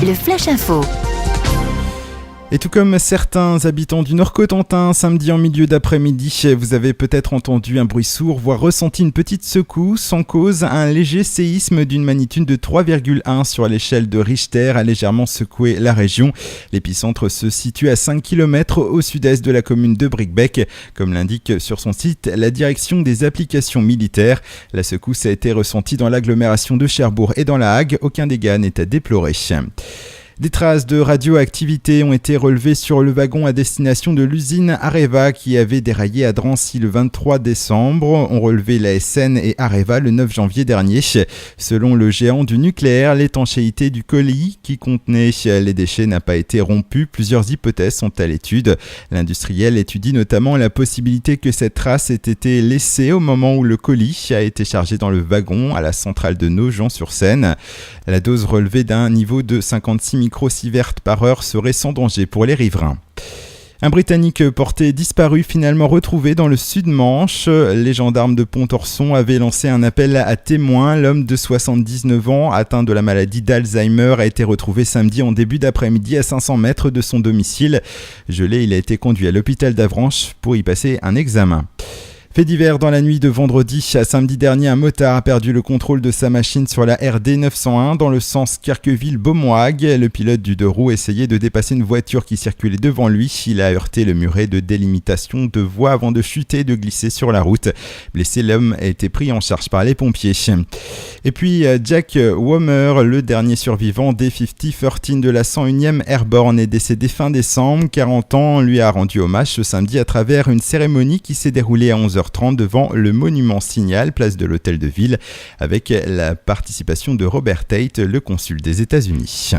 Le Flash Info. Et tout comme certains habitants du Nord-Cotentin, samedi en milieu d'après-midi, vous avez peut-être entendu un bruit sourd, voire ressenti une petite secousse. En cause, un léger séisme d'une magnitude de 3,1 sur l'échelle de Richter a légèrement secoué la région. L'épicentre se situe à 5 km au sud-est de la commune de Bricbec. Comme l'indique sur son site la direction des applications militaires, la secousse a été ressentie dans l'agglomération de Cherbourg et dans la Hague. Aucun dégât n'est à déplorer. Des traces de radioactivité ont été relevées sur le wagon à destination de l'usine Areva qui avait déraillé à Drancy le 23 décembre. On relevé l'ASN et Areva le 9 janvier dernier. Selon le géant du nucléaire, l'étanchéité du colis qui contenait les déchets n'a pas été rompue. Plusieurs hypothèses sont à l'étude. L'industriel étudie notamment la possibilité que cette trace ait été laissée au moment où le colis a été chargé dans le wagon à la centrale de Nogent-sur-Seine. La dose relevée d'un niveau de 56 microsieverts par heure serait sans danger pour les riverains. Un Britannique porté disparu finalement retrouvé dans le Sud-Manche. Les gendarmes de Pontorson avaient lancé un appel à témoins. L'homme de 79 ans atteint de la maladie d'Alzheimer a été retrouvé samedi en début d'après-midi à 500 mètres de son domicile. Gelé, il a été conduit à l'hôpital d'Avranches pour y passer un examen. Fait divers dans la nuit de vendredi à samedi dernier, un motard a perdu le contrôle de sa machine sur la RD 901 dans le sens Kerqueville-Beaumoig. Le pilote du deux roues essayait de dépasser une voiture qui circulait devant lui. Il a heurté le muret de délimitation de voie avant de chuter et de glisser sur la route. Blessé, l'homme a été pris en charge par les pompiers. Et puis Jack Wommer, le dernier survivant des 50-13 de la 101e Airborne, est décédé fin décembre. 40 ans lui a rendu hommage ce samedi à travers une cérémonie qui s'est déroulée à 11h30 devant le monument Signal, place de l'Hôtel de Ville, avec la participation de Robert Tate, le consul des États-Unis.